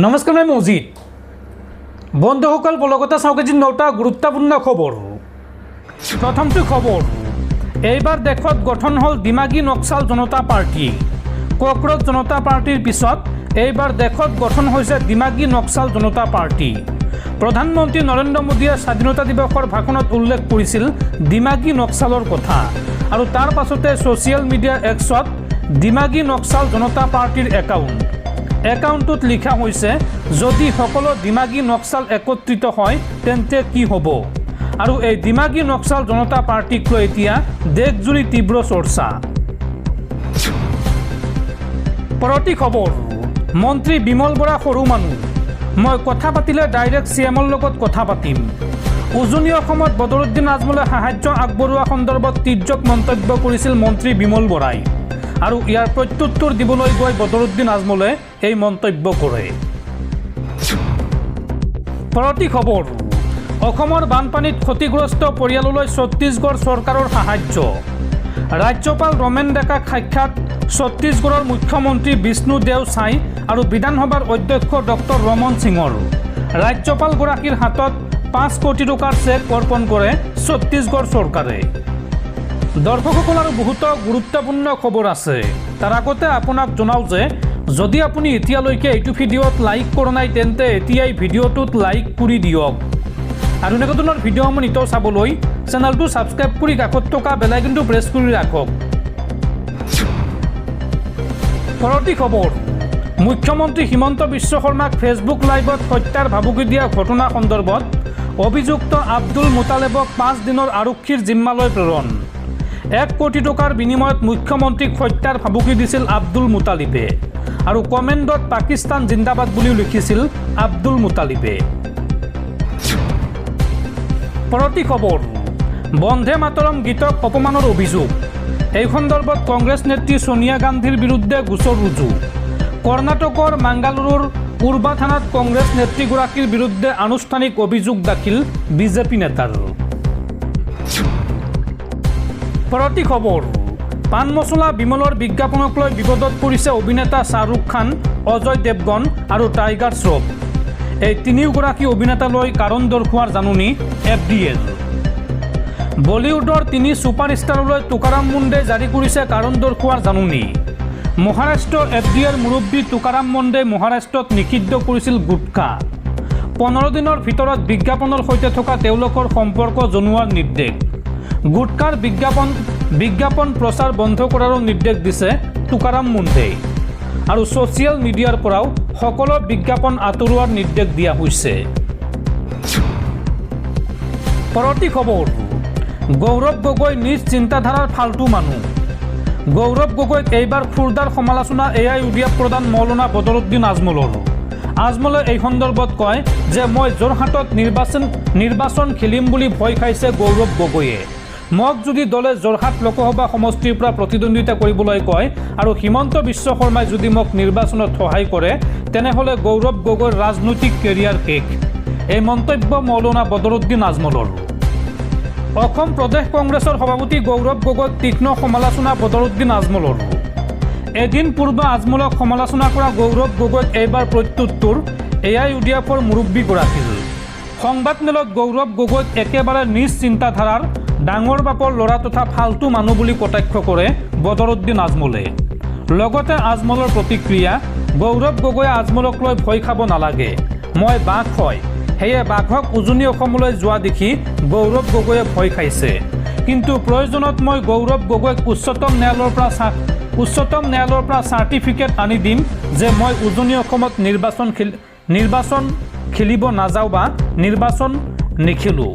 নমস্কাৰ, মই মজিদ। বন্ধুসকল, বলগতে চাওক আজি 9টা গুৰুত্বপূৰ্ণ খবৰ। প্ৰথমটো খবৰ, এইবাৰ দেশত গঠন হ'ল দিমাগী নক্সাল জনতা পাৰ্টি। কক্ৰজ জনতা পাৰ্টিৰ পিছত এইবাৰ দেশত গঠন হৈছে দিমাগী নক্সাল জনতা পাৰ্টি। প্ৰধানমন্ত্ৰী নৰেন্দ্ৰ মোদীয়ে স্বাধীনতা দিৱসৰ ভাষণত উল্লেখ কৰিছিল দিমাগী নক্সালৰ কথা, আৰু তাৰ পাছতে ছ'চিয়েল মিডিয়া এক্সত দিমাগী নক্সাল জনতা পাৰ্টিৰ একাউণ্টটোত লিখা হৈছে, যদি সকলো দিমাগী নক্সাল একত্ৰিত হয় তেন্তে কি হ'ব। আৰু এই দিমাগী নক্সাল জনতা পাৰ্টিক লৈ এতিয়া দেশজুৰি তীব্ৰ চৰ্চা। পৰৱৰ্তী খবৰ, মন্ত্ৰী বিমল বৰা সৰু মানুহ, মই কথা পাতিলে ডাইৰেক্ট CMৰ লগত কথা পাতিম। উজনি অসমত বদৰুদ্দিন আজমলে সাহায্য আগবঢ়োৱা সন্দৰ্ভত তীৰ্যক মন্তব্য কৰিছিল মন্ত্ৰী বিমল বৰাই, আৰু ইয়াৰ প্ৰত্যুত্তৰ দিবলৈ গৈ বদৰুদ্দিন আজমলে এই মন্তব্য কৰে। পৰৱৰ্তী খবৰ, অসমৰ বানপানীত ক্ষতিগ্ৰস্ত পৰিয়াললৈ ছত্তীশগড় চৰকাৰৰ সাহায্য। ৰাজ্যপাল ৰমেন ডেকাক সাক্ষাৎ ছত্তীশগড়ৰ মুখ্যমন্ত্ৰী বিষ্ণু দেও ছাই আৰু বিধানসভাৰ অধ্যক্ষ ডক্টৰ ৰমন সিঙৰ। ৰাজ্যপালগৰাকীৰ হাতত 5 কোটি টকাৰ চেক অৰ্পণ কৰে ছত্তীশগড় চৰকাৰে। দৰ্শকসকল, আৰু বহুতো গুৰুত্বপূৰ্ণ খবৰ আছে। তাৰ আগতে আপোনাক জনাওঁ যে যদি আপুনি এতিয়ালৈকে এইটো ভিডিঅ'ত লাইক কৰা নাই তেন্তে এতিয়াই ভিডিঅ'টোত লাইক কৰি দিয়ক, আৰু এনেকুৱা ধৰণৰ ভিডিঅ'সমূহ নিতৌ চাবলৈ চেনেলটো ছাবস্ক্ৰাইব কৰি কাষত থকা বেল আইকনটো প্ৰেছ কৰি ৰাখক। পৰৱৰ্তী খবৰ, মুখ্যমন্ত্ৰী হিমন্ত বিশ্ব শৰ্মাক ফেচবুক লাইভত হত্যাৰ ভাবুকি দিয়া ঘটনা সন্দৰ্ভত অভিযুক্ত আব্দুল মুতালেবক 5 দিনৰ আৰক্ষীৰ জিম্মালৈ প্ৰেৰণ। 1 কোটি টকাৰ বিনিময়ত মুখ্যমন্ত্ৰীক হত্যাৰ ভাবুকি দিছিল আব্দুল মুতালিবে, আৰু কমেণ্টত পাকিস্তান জিন্দাবাদ বুলিও লিখিছিল আব্দুল মুতালিবে। পৰৱৰ্তী খবৰ, বন্দে মাতৰম গীতক অপমানৰ অভিযোগ। এই সন্দৰ্ভত কংগ্ৰেছ নেত্ৰী ছোনিয়া গান্ধীৰ বিৰুদ্ধে গোচৰ ৰুজু। কৰ্ণাটকৰ মাংগালুৰুৰ পূৰ্বা থানাত কংগ্ৰেছ নেত্ৰীগৰাকীৰ বিৰুদ্ধে আনুষ্ঠানিক অভিযোগ দাখিল বিজেপি নেতাৰ। পৰৱৰ্তী খবৰ, পান মছলা বিমলৰ বিজ্ঞাপনক লৈ বিপদত পৰিছে অভিনেতা শ্বাহৰুখ খান, অজয় দেৱগন আৰু টাইগাৰ শ্ৰফ। এই তিনিওগৰাকী অভিনেতালৈ কাৰণ দৰ্শোৱাৰ জাননী FDAৰ। বলিউডৰ 3 ছুপাৰষ্টাৰলৈ তুকাৰাম মুণ্ডে জাৰি কৰিছে কাৰণ দৰ্শোৱাৰ জাননী। মহাৰাষ্ট্ৰ FDAৰ মুৰব্বী তুকাৰাম মুণ্ডে মহাৰাষ্ট্ৰত নিষিদ্ধ কৰিছিল গুটখা। 15 দিনৰ ভিতৰত বিজ্ঞাপনৰ সৈতে থকা তেওঁলোকৰ সম্পৰ্ক জনোৱাৰ নিৰ্দেশ। গুটখাৰ বিজ্ঞাপন প্ৰচাৰ বন্ধ কৰাৰো নিৰ্দেশ দিছে তুকাৰাম মুণ্ডে, আৰু ছ'চিয়েল মিডিয়াৰ পৰাও সকলো বিজ্ঞাপন আঁতৰোৱাৰ নিৰ্দেশ দিয়া হৈছে। পৰৱৰ্তী খবৰ, গৌৰৱ গগৈ নিজ চিন্তাধাৰাৰ ফাল্টু মানুহ। গৌৰৱ গগৈক এইবাৰ খুৰদাৰ সমালোচনা AIUDF প্ৰধান মৌলানা বদৰুদ্দিন আজমলৰ। আজমলে এই সন্দৰ্ভত কয় যে মই যোৰহাটত নিৰ্বাচন খেলিম বুলি ভয় খাইছে গৌৰৱ গগৈয়ে। মোক যদি দলে যোৰহাট লোকসভা সমষ্টিৰ পৰা প্ৰতিদ্বন্দ্বিতা কৰিবলৈ কয় আৰু হিমন্ত বিশ্ব শৰ্মাই যদি মোক নিৰ্বাচনত সহায় কৰে তেনেহ'লে গৌৰৱ গগৈৰ ৰাজনৈতিক কেৰিয়াৰ শেষ। এই মন্তব্য মৌলানা বদৰুদ্দিন আজমলৰ। অসম প্ৰদেশ কংগ্ৰেছৰ সভাপতি গৌৰৱ গগৈক তীক্ষ্ণ সমালোচনা বদৰুদ্দিন আজমলৰ। এদিন পূৰ্বে আজমলক সমালোচনা কৰা গৌৰৱ গগৈক এইবাৰ প্ৰত্যুত্তৰ AIUDFৰ মুৰব্বীগৰাকীৰ। সংবাদমেলত গৌৰৱ গগৈক একেবাৰে নিজ চিন্তাধাৰাৰ ডাঙৰ বাপৰ ল'ৰা তথা ফাল্টু মানুহ বুলি কটাক্ষ কৰে বদৰুদ্দিন আজমলে। লগতে আজমলৰ প্ৰতিক্ৰিয়া, গৌৰৱ গগৈয়ে আজমলক লৈ ভয় খাব নালাগে, মই বাঘ হয়, সেয়ে বাঘক উজনি অসমলৈ যোৱা দেখি গৌৰৱ গগৈয়ে ভয় খাইছে, কিন্তু প্ৰয়োজনত মই গৌৰৱ গগৈক উচ্চতম ন্যায়ালয়ৰ পৰা চাৰ্টিফিকেট আনি দিম যে মই উজনি অসমত নিৰ্বাচন খেলিব নাযাওঁ বা নিৰ্বাচন নেখেলোঁ।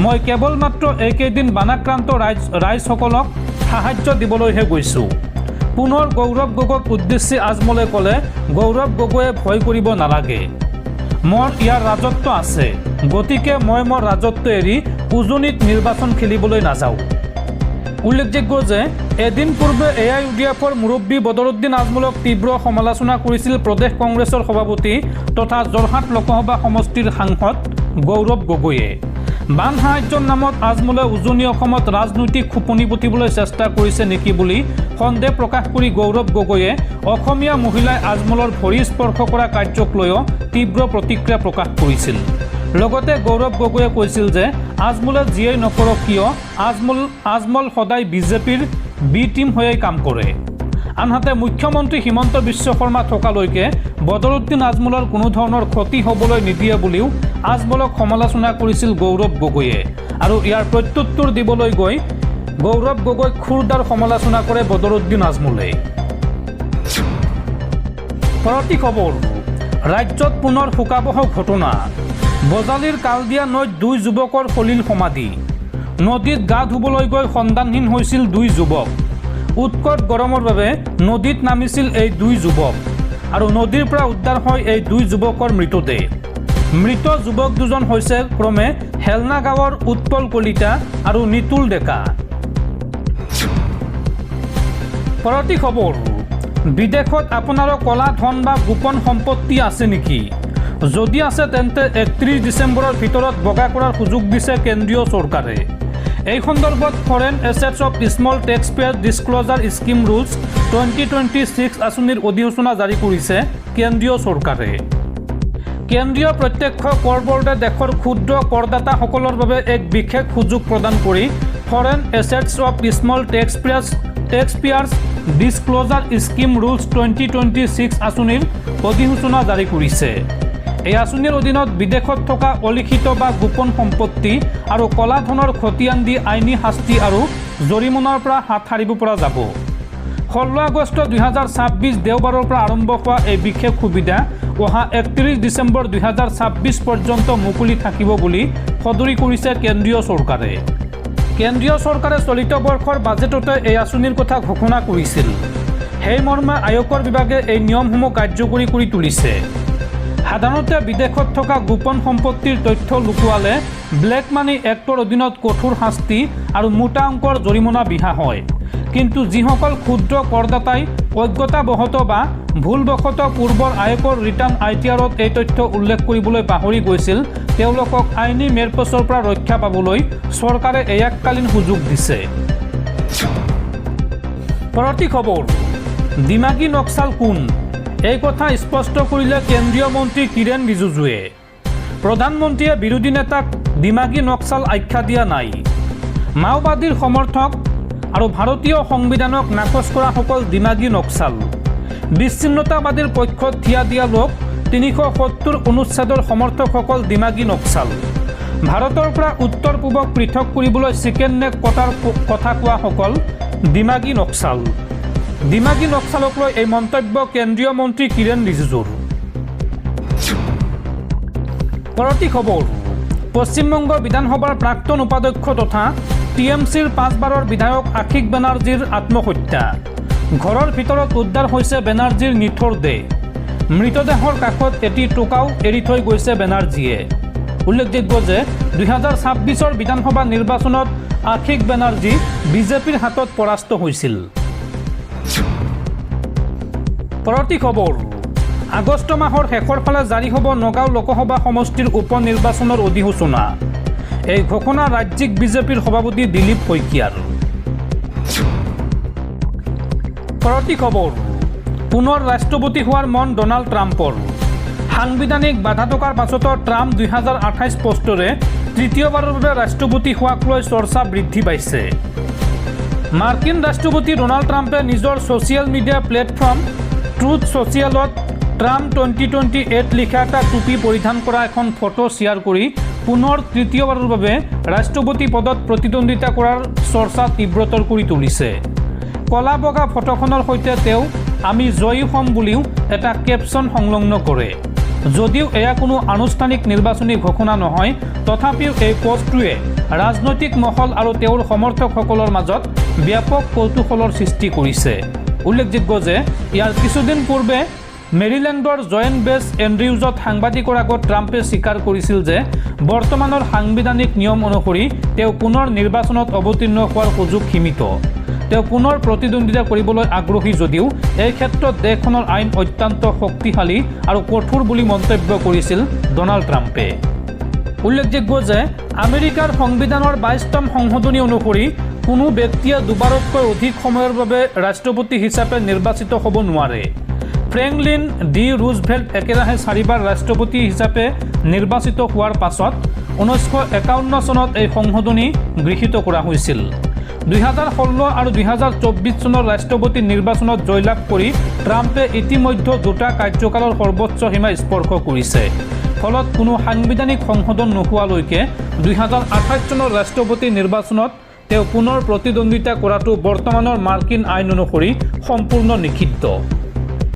মই কেৱল মাত্ৰ এইকেইদিন বানাক্ৰান্ত ৰাইজসকলক সাহায্য দিবলৈহে গৈছোঁ। পুনৰ গৌৰৱ গগৈক উদ্দেশ্যি আজমলে ক'লে, গৌৰৱ গগৈয়ে ভয় কৰিব নালাগে, মোৰ ইয়াৰ ৰাজত্ব আছে, গতিকে মই মোৰ ৰাজত্ব এৰি উজনিত নিৰ্বাচন খেলিবলৈ নাযাওঁ। উল্লেখযোগ্য যে এদিন পূৰ্বে AIUDFৰ মুৰব্বী বদৰুদ্দিন আজমলক তীব্ৰ সমালোচনা কৰিছিল প্ৰদেশ কংগ্ৰেছৰ সভাপতি তথা যোৰহাট লোকসভা সমষ্টিৰ সাংসদ গৌৰৱ গগৈয়ে। বান সাহায্যৰ নামত আজমলে উজনি অসমত ৰাজনৈতিক খোপনি পুতিবলৈ চেষ্টা কৰিছে নেকি বুলি সন্দেহ প্ৰকাশ কৰি গৌৰৱ গগৈয়ে অসমীয়া মহিলাই আজমলৰ ভৰি স্পৰ্শ কৰা কাৰ্যক লৈও তীব্ৰ প্ৰতিক্ৰিয়া প্ৰকাশ কৰিছিল। লগতে গৌৰৱ গগৈয়ে কৈছিল যে আজমলে যিয়েই নকৰক কিয় আজমল সদায় বিজেপিৰ বি টিম হৈয়ে কাম কৰে। আনহাতে মুখ্যমন্ত্ৰী হিমন্ত বিশ্ব শৰ্মা থকালৈকে বদৰুদ্দিন আজমলৰ কোনো ধৰণৰ ক্ষতি হ'বলৈ নিদিয়ে বুলিও আজমলক সমালোচনা কৰিছিল গৌৰৱ গগৈয়ে। আৰু ইয়াৰ প্ৰত্যুত্তৰ দিবলৈ গৈ গৌৰৱ গগৈক খুৰদাৰ সমালোচনা কৰে বদৰুদ্দিন আজমলে। পৰৱৰ্তী খবৰ, ৰাজ্যত পুনৰ শোকাবহ ঘটনা। বজালীৰ কালদিয়া নৈত 2 যুৱকৰ সলিল সমাধি। নদীত গা ধুবলৈ গৈ সন্ধানহীন হৈছিল 2 যুৱক। উৎকট গৰমৰ বাবে নদীত নামিছিল এই 2 যুৱক আৰু নদীৰ পৰা উদ্ধাৰ হয় এই 2 যুৱকৰ মৃতদেহ। মৃত যুৱক দুজন হৈছে ক্ৰমে হেলনা গাঁৱৰ উৎপল কলিতা আৰু নিতুল ডেকা। পৰৱৰ্তী খবৰ, বিদেশত আপোনাৰো কলা ধন বা গোপন সম্পত্তি আছে নেকি? যদি আছে তেন্তে 31 ডিচেম্বৰৰ ভিতৰত বগা কৰাৰ সুযোগ দিছে কেন্দ্ৰীয় চৰকাৰে। এই সন্দৰ্ভত foreign assets of small tax payer disclosure scheme rules 2026 আঁচনিৰ অধিসূচনা জাৰি কৰিছে কেন্দ্ৰীয় চৰকাৰে। কেন্দ্ৰীয় প্ৰত্যক্ষ কৰ বৰ্ডে দেশৰ ক্ষুদ্ৰ কৰদাতাসকলৰ বাবে এক বিশেষ সুযোগ প্ৰদান কৰি foreign assets of small tax payers disclosure scheme rules 2026 আঁচনিৰ অধিসূচনা জাৰি কৰিছে। এই আঁচনিৰ অধীনত বিদেশত থকা অলিখিত বা গোপন সম্পত্তি আৰু কলা ধনৰ খতিয়ান দি আইনী শাস্তি আৰু জৰিমনাৰ পৰা হাত সাৰিব পৰা যাব। 16 আগষ্ট 2026 দেওবাৰৰ পৰা আৰম্ভ হোৱা এই বিশেষ সুবিধা অহা 31 ডিচেম্বৰ 2026 পৰ্যন্ত মুকলি থাকিব বুলি সদৰি কৰিছে কেন্দ্ৰীয় চৰকাৰে। কেন্দ্ৰীয় চৰকাৰে চলিত বৰ্ষৰ বাজেটতে এই আঁচনিৰ কথা ঘোষণা কৰিছিল। সেই মৰ্মে আয়কৰ বিভাগে এই নিয়মসমূহ কাৰ্যকৰী কৰি তুলিছে। সাধাৰণতে বিদেশত থকা গোপন সম্পত্তিৰ তথ্য লুকুৱালে ব্লেক মানি এক্টৰ অধীনত কঠোৰ শাস্তি আৰু মোটা অংকৰ জৰিমনা বিহা হয়। কিন্তু যিসকল ক্ষুদ্ৰ কৰদাতাই অজ্ঞতাবশত বা ভুলবশতঃ পূৰ্বৰ আয়কৰ ৰিটাৰ্ণ ITRত এই তথ্য উল্লেখ কৰিবলৈ পাহৰি গৈছিল, তেওঁলোকক আইনী মেৰপেচৰ পৰা ৰক্ষা পাবলৈ চৰকাৰে এককালীন সুযোগ দিছে। পৰৱৰ্তী খবৰ, দিমাগী নক্সাল কোন? এই কথা স্পষ্ট কৰিলে কেন্দ্ৰীয় মন্ত্ৰী কিৰেণ ৰিজিজুৱে। প্ৰধানমন্ত্ৰীয়ে বিৰোধী নেতাক দিমাগী নক্সাল আখ্যা দিয়া নাই। মাওবাদীৰ সমৰ্থক আৰু ভাৰতীয় সংবিধানক নাকচ কৰাসকল দিমাগী নক্সাল। বিচ্ছিন্নতাবাদীৰ পক্ষত থিয় দিয়া লোক 370 অনুচ্ছেদৰ সমৰ্থকসকল দিমাগী নক্সাল। ভাৰতৰ পৰা উত্তৰ পূবক পৃথক কৰিবলৈ চিকেন নেক কটাৰ কথা কোৱাসকল দিমাগী নক্সাল। দিমাগী নক্সালক লৈ এই মন্তব্য কেন্দ্ৰীয় মন্ত্ৰী কিৰেণ ৰিজিজুৰ। পৰৱৰ্তী খবৰ, পশ্চিমবংগ বিধানসভাৰ প্ৰাক্তন উপাধ্যক্ষ তথা TMCৰ 5 বাৰৰ বিধায়ক আশিস বেনাৰ্জীৰ আত্মহত্যা। ঘৰৰ ভিতৰত উদ্ধাৰ হৈছে বেনাৰ্জীৰ নিথৰ দেহ। মৃতদেহৰ কাষত এটি টোকাও এৰি থৈ গৈছে বেনাৰ্জীয়ে। উল্লেখযোগ্য যে 2026 বিধানসভা নিৰ্বাচনত আশিস বেনাৰ্জী বিজেপিৰ হাতত পৰাস্ত হৈছিল। পৰৱৰ্তী খবৰ, আগষ্ট মাহৰ শেষৰ ফালে জাৰি হ'ব নগাঁও লোকসভা সমষ্টিৰ উপ নিৰ্বাচনৰ অধিসূচনা। এই ঘোষণা ৰাজ্যিক বিজেপিৰ সভাপতি দিলীপ শইকীয়াৰ। পৰৱৰ্তী খবৰ, পুনৰ ৰাষ্ট্ৰপতি হোৱাৰ মন ডনাল্ড ট্ৰাম্পৰ। সাংবিধানিক বাধা থকাৰ পাছতো ট্ৰাম্প 2028 পোষ্টৰে তৃতীয়বাৰৰ বাবে ৰাষ্ট্ৰপতি হোৱাক লৈ চৰ্চা বৃদ্ধি পাইছে। মাৰ্কিন ৰাষ্ট্ৰপতি ডনাল্ড ট্ৰাম্পে নিজৰ ছ'চিয়েল মিডিয়া প্লেটফৰ্ম ট্ৰুথ ছ'চিয়েলত ট্ৰাম্প 2028 লিখা এটা টুপি পৰিধান কৰা এখন ফটো শ্বেয়াৰ কৰি পুনৰ তৃতীয়বাৰৰ বাবে ৰাষ্ট্ৰপতি পদত প্ৰতিদ্বন্দ্বিতা কৰাৰ চৰ্চা তীব্ৰতৰ কৰি তুলিছে। কলা বগা ফটোখনৰ সৈতে তেওঁ আমি জয়ী হ'ম বুলিও এটা কেপশ্যন সংলগ্ন কৰে। যদিও এয়া কোনো আনুষ্ঠানিক নিৰ্বাচনী ঘোষণা নহয়, তথাপিও এই পোষ্টটোৱে ৰাজনৈতিক মহল আৰু তেওঁৰ সমৰ্থকসকলৰ মাজত ব্যাপক কৌতূহলৰ সৃষ্টি কৰিছে। উল্লেখযোগ্য যে ইয়াৰ কিছুদিন পূৰ্বে মেৰিলেণ্ডৰ জয়েণ্ট বেছ এণ্ড্ৰিউজত সাংবাদিকৰ আগত ট্ৰাম্পে স্বীকাৰ কৰিছিল যে বৰ্তমানৰ সাংবিধানিক নিয়ম অনুসৰি তেওঁ পুনৰ নিৰ্বাচনত অৱতীৰ্ণ হোৱাৰ সুযোগ সীমিত। তেওঁ পুনৰ প্ৰতিদ্বন্দ্বিতা কৰিবলৈ আগ্ৰহী যদিও এই ক্ষেত্ৰত দেশখনৰ আইন অত্যন্ত শক্তিশালী আৰু কঠোৰ বুলি মন্তব্য কৰিছিল ডনাল্ড ট্ৰাম্পে। উল্লেখযোগ্য যে আমেৰিকাৰ সংবিধানৰ 22তম সংশোধনী অনুসৰি কোনো ব্যক্তিয়ে দুবাৰতকৈ অধিক সময়ৰ বাবে ৰাষ্ট্ৰপতি হিচাপে নিৰ্বাচিত হ'ব নোৱাৰে। ফ্ৰেংকলিন ডি ৰুজভেল্ট একেৰাহে 4বাৰ ৰাষ্ট্ৰপতি হিচাপে নিৰ্বাচিত হোৱাৰ পাছত 1951 চনত এই সংশোধনী গৃহীত কৰা হৈছিল। 2016 আৰু 2024 চনৰ ৰাষ্ট্ৰপতি নিৰ্বাচনত জয়লাভ কৰি ট্ৰাম্পে ইতিমধ্যে দুটা কাৰ্যকালৰ সৰ্বোচ্চ সীমা স্পৰ্শ কৰিছে। ফলত কোনো সাংবিধানিক সংশোধন নোহোৱালৈকে 2028 চনৰ ৰাষ্ট্ৰপতি নিৰ্বাচনত তেওঁ পুনৰ প্ৰতিদ্বন্দ্বিতা কৰাটো বৰ্তমানৰ মাৰ্কিন আইন অনুসৰি সম্পূৰ্ণ নিষিদ্ধ।